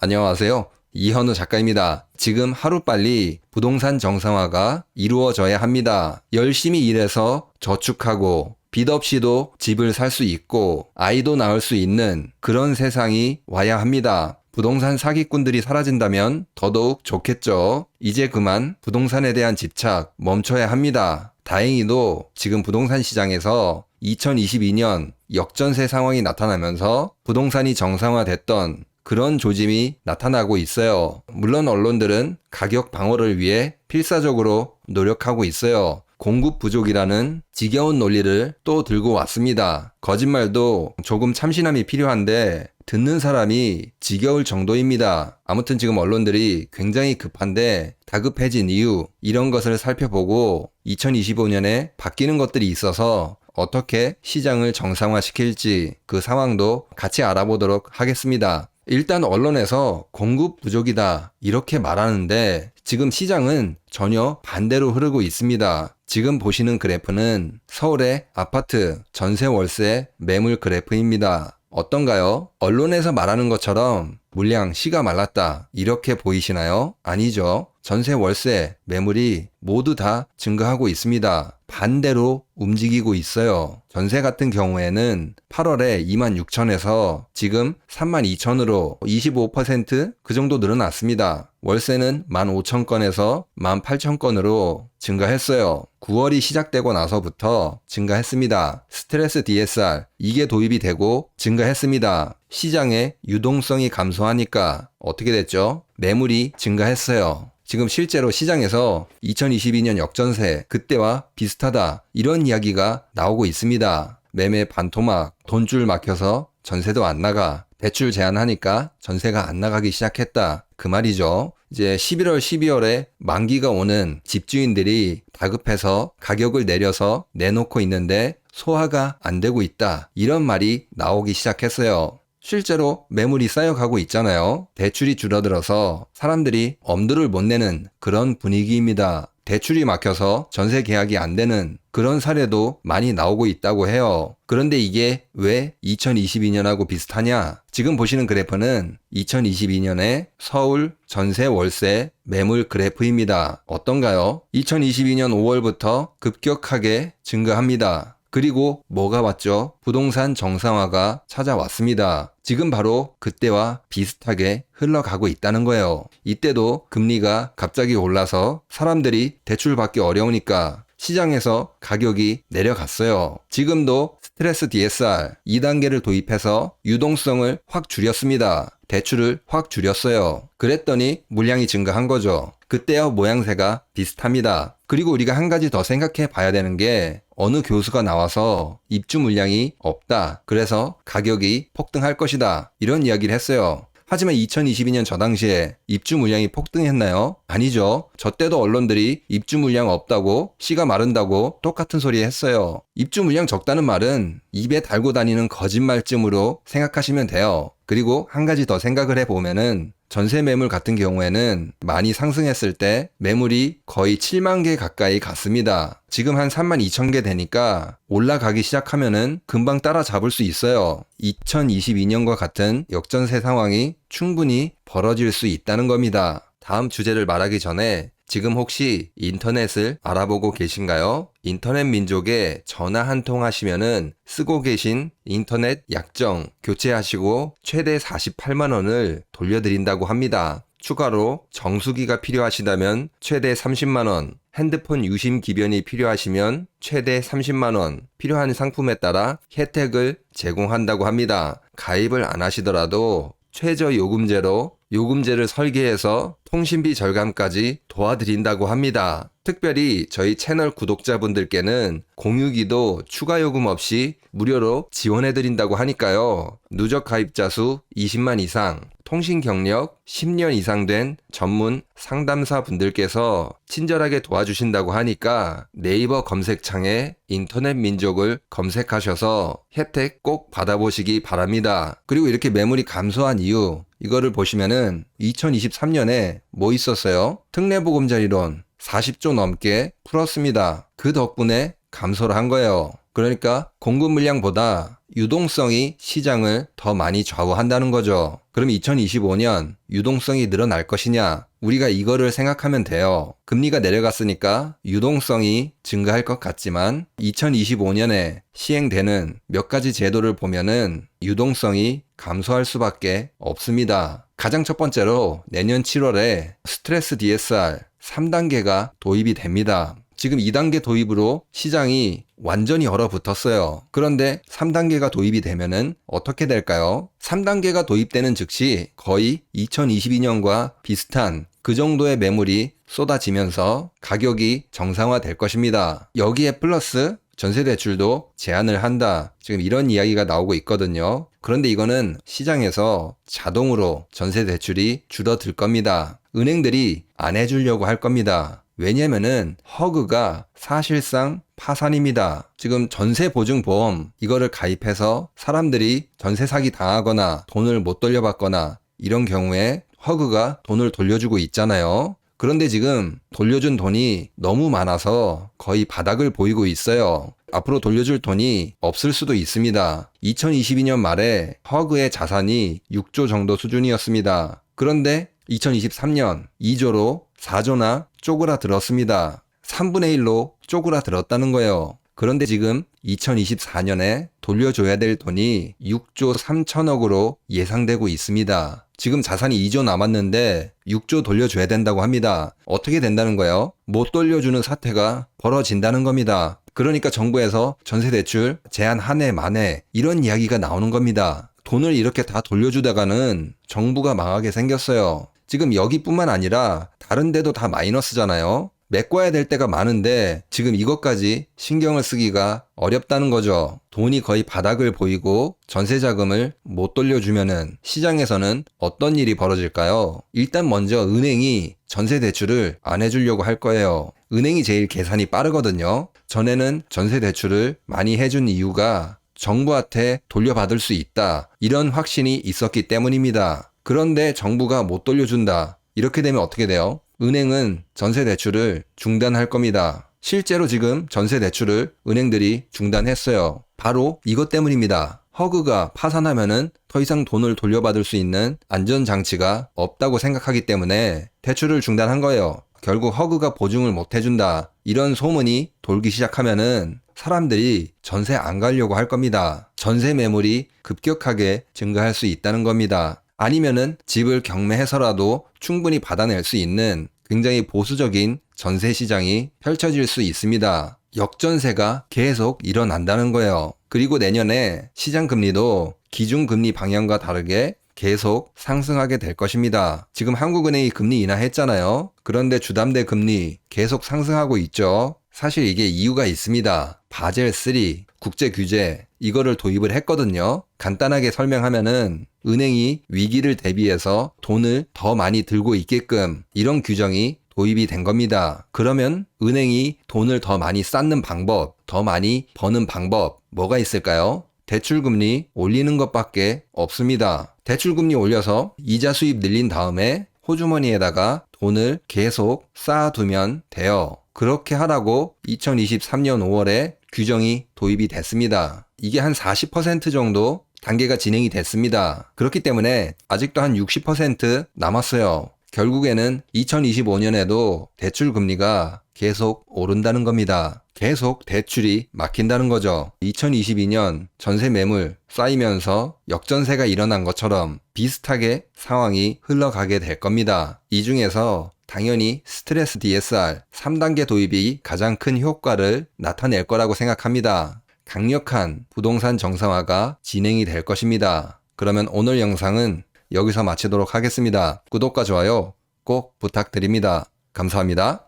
안녕하세요. 이현우 작가입니다. 지금 하루빨리 부동산 정상화가 이루어져야 합니다. 열심히 일해서 저축하고 빚 없이도 집을 살 수 있고 아이도 낳을 수 있는 그런 세상이 와야 합니다. 부동산 사기꾼들이 사라진다면 더더욱 좋겠죠. 이제 그만 부동산에 대한 집착 멈춰야 합니다. 다행히도 지금 부동산 시장에서 2022년 역전세 상황이 나타나면서 부동산이 정상화됐던 그런 조짐이 나타나고 있어요. 물론 언론들은 가격 방어를 위해 필사적으로 노력하고 있어요. 공급 부족이라는 지겨운 논리를 또 들고 왔습니다. 거짓말도 조금 참신함이 필요한데 듣는 사람이 지겨울 정도입니다. 아무튼 지금 언론들이 굉장히 급한데 다급해진 이유 이런 것을 살펴보고 2025년에 바뀌는 것들이 있어서 어떻게 시장을 정상화시킬지 그 상황도 같이 알아보도록 하겠습니다. 일단 언론에서 공급 부족이다 이렇게 말하는데 지금 시장은 전혀 반대로 흐르고 있습니다. 지금 보시는 그래프는 서울의 아파트 전세 월세 매물 그래프입니다. 어떤가요? 언론에서 말하는 것처럼 물량 씨가 말랐다 이렇게 보이시나요? 아니죠. 전세 월세 매물이 모두 다 증가하고 있습니다. 반대로 움직이고 있어요. 전세 같은 경우에는 8월에 26,000에서 지금 32,000으로 25% 정도 늘어났습니다. 월세는 15,000건에서 18,000건으로 증가했어요. 9월이 시작되고 나서부터 증가했습니다. 스트레스 DSR 이게 도입이 되고 증가했습니다. 시장의 유동성이 감소하니까 어떻게 됐죠? 매물이 증가했어요. 지금 실제로 시장에서 2022년 역전세 그때와 비슷하다 이런 이야기가 나오고 있습니다. 매매 반토막, 돈줄 막혀서 전세도 안 나가, 대출 제한하니까 전세가 안 나가기 시작했다 그 말이죠. 이제 11월, 12월에 만기가 오는 집주인들이 다급해서 가격을 내려서 내놓고 있는데 소화가 안 되고 있다 이런 말이 나오기 시작했어요. 실제로 매물이 쌓여가고 있잖아요. 대출이 줄어들어서 사람들이 엄두를 못 내는 그런 분위기입니다. 대출이 막혀서 전세 계약이 안 되는 그런 사례도 많이 나오고 있다고 해요. 그런데 이게 왜 2022년하고 비슷하냐? 지금 보시는 그래프는 2022년의 서울 전세 월세 매물 그래프입니다. 어떤가요? 2022년 5월부터 급격하게 증가합니다. 그리고 뭐가 왔죠? 부동산 정상화가 찾아왔습니다. 지금 바로 그때와 비슷하게 흘러가고 있다는 거예요. 이때도 금리가 갑자기 올라서 사람들이 대출 받기 어려우니까 시장에서 가격이 내려갔어요. 지금도 스트레스 DSR 2단계를 도입해서 유동성을 확 줄였습니다. 대출을 확 줄였어요. 그랬더니 물량이 증가한 거죠. 그때와 모양새가 비슷합니다. 그리고 우리가 한 가지 더 생각해 봐야 되는 게 어느 교수가 나와서 입주 물량이 없다. 그래서 가격이 폭등할 것이다. 이런 이야기를 했어요. 하지만 2022년 저 당시에 입주 물량이 폭등했나요? 아니죠. 저 때도 언론들이 입주 물량 없다고 씨가 마른다고 똑같은 소리 했어요. 입주 물량 적다는 말은 입에 달고 다니는 거짓말쯤으로 생각하시면 돼요. 그리고 한 가지 더 생각을 해보면은 전세 매물 같은 경우에는 많이 상승했을 때 매물이 거의 7만 개 가까이 갔습니다. 지금 한 3만 2천 개 되니까 올라가기 시작하면은 금방 따라잡을 수 있어요. 2022년과 같은 역전세 상황이 충분히 벌어질 수 있다는 겁니다. 다음 주제를 말하기 전에 지금 혹시 인터넷을 알아보고 계신가요? 인터넷 민족에 전화 한 통 하시면은 쓰고 계신 인터넷 약정 교체하시고 최대 48만 원을 돌려드린다고 합니다. 추가로 정수기가 필요하시다면 최대 30만 원, 핸드폰 유심 기변이 필요하시면 최대 30만 원, 필요한 상품에 따라 혜택을 제공한다고 합니다. 가입을 안 하시더라도 최저 요금제로 요금제를 설계해서 통신비 절감까지 도와드린다고 합니다. 특별히 저희 채널 구독자분들께는 공유기도 추가 요금 없이 무료로 지원해드린다고 하니까요. 누적 가입자 수 20만 이상, 통신 경력 10년 이상 된 전문 상담사 분들께서 친절하게 도와주신다고 하니까 네이버 검색창에 인터넷 민족을 검색하셔서 혜택 꼭 받아보시기 바랍니다. 그리고 이렇게 매물이 감소한 이유 이거를 보시면은 2023년에 뭐 있었어요? 특례보금자리론 40조 넘게 풀었습니다. 그 덕분에 감소를 한 거예요. 그러니까 공급 물량보다 유동성이 시장을 더 많이 좌우한다는 거죠. 그럼 2025년 유동성이 늘어날 것이냐? 우리가 이거를 생각하면 돼요. 금리가 내려갔으니까 유동성이 증가할 것 같지만 2025년에 시행되는 몇 가지 제도를 보면은 유동성이 감소할 수밖에 없습니다. 가장 첫 번째로 내년 7월에 스트레스 DSR 3단계가 도입이 됩니다. 지금 2단계 도입으로 시장이 완전히 얼어붙었어요. 그런데 3단계가 도입이 되면은 어떻게 될까요? 3단계가 도입되는 즉시 거의 2022년과 비슷한 그 정도의 매물이 쏟아지면서 가격이 정상화될 것입니다. 여기에 플러스 전세대출도 제한을 한다. 지금 이런 이야기가 나오고 있거든요. 그런데 이거는 시장에서 자동으로 전세대출이 줄어들 겁니다. 은행들이 안 해주려고 할 겁니다. 왜냐면은 허그가 사실상 파산입니다. 지금 전세보증보험 이거를 가입해서 사람들이 전세 사기 당하거나 돈을 못 돌려받거나 이런 경우에 허그가 돈을 돌려주고 있잖아요. 그런데 지금 돌려준 돈이 너무 많아서 거의 바닥을 보이고 있어요. 앞으로 돌려줄 돈이 없을 수도 있습니다. 2022년 말에 허그의 자산이 6조 정도 수준이었습니다. 그런데 2023년 2조로 4조나 쪼그라들었습니다. 3분의 1로 쪼그라들었다는 거예요. 그런데 지금 2024년에 돌려줘야 될 돈이 6조 3천억으로 예상되고 있습니다. 지금 자산이 2조 남았는데 6조 돌려줘야 된다고 합니다. 어떻게 된다는 거예요? 못 돌려주는 사태가 벌어진다는 겁니다. 그러니까 정부에서 전세대출 제한 한 해 만에 이런 이야기가 나오는 겁니다. 돈을 이렇게 다 돌려주다가는 정부가 망하게 생겼어요. 지금 여기뿐만 아니라 다른 데도 다 마이너스잖아요. 메꿔야 될 때가 많은데 지금 이것까지 신경을 쓰기가 어렵다는 거죠. 돈이 거의 바닥을 보이고 전세 자금을 못 돌려주면은 시장에서는 어떤 일이 벌어질까요? 일단 먼저 은행이 전세 대출을 안 해주려고 할 거예요. 은행이 제일 계산이 빠르거든요. 전에는 전세 대출을 많이 해준 이유가 정부한테 돌려받을 수 있다. 이런 확신이 있었기 때문입니다. 그런데 정부가 못 돌려준다. 이렇게 되면 어떻게 돼요? 은행은 전세 대출을 중단할 겁니다. 실제로 지금 전세 대출을 은행들이 중단했어요. 바로 이것 때문입니다. 허그가 파산하면은 더 이상 돈을 돌려받을 수 있는 안전장치가 없다고 생각하기 때문에 대출을 중단한 거예요. 결국 허그가 보증을 못 해준다. 이런 소문이 돌기 시작하면은 사람들이 전세 안 가려고 할 겁니다. 전세 매물이 급격하게 증가할 수 있다는 겁니다. 아니면은 집을 경매해서라도 충분히 받아낼 수 있는 굉장히 보수적인 전세 시장이 펼쳐질 수 있습니다. 역전세가 계속 일어난다는 거예요. 그리고 내년에 시장 금리도 기준금리 방향과 다르게 계속 상승하게 될 것입니다. 지금 한국은행이 금리 인하했잖아요. 그런데 주담대 금리 계속 상승하고 있죠. 사실 이게 이유가 있습니다. 바젤3 국제 규제 이거를 도입을 했거든요. 간단하게 설명하면은 은행이 위기를 대비해서 돈을 더 많이 들고 있게끔 이런 규정이 도입이 된 겁니다. 그러면 은행이 돈을 더 많이 쌓는 방법, 더 많이 버는 방법 뭐가 있을까요? 대출금리 올리는 것밖에 없습니다. 대출금리 올려서 이자 수입 늘린 다음에 호주머니에다가 돈을 계속 쌓아두면 돼요. 그렇게 하라고 2023년 5월에 규정이 도입이 됐습니다. 이게 한 40% 정도 단계가 진행이 됐습니다. 그렇기 때문에 아직도 한 60% 남았어요. 결국에는 2025년에도 대출 금리가 계속 오른다는 겁니다. 계속 대출이 막힌다는 거죠. 2022년 전세 매물 쌓이면서 역전세가 일어난 것처럼 비슷하게 상황이 흘러가게 될 겁니다. 이 중에서 당연히 스트레스 DSR 3단계 도입이 가장 큰 효과를 나타낼 거라고 생각합니다. 강력한 부동산 정상화가 진행이 될 것입니다. 그러면 오늘 영상은 여기서 마치도록 하겠습니다. 구독과 좋아요 꼭 부탁드립니다. 감사합니다.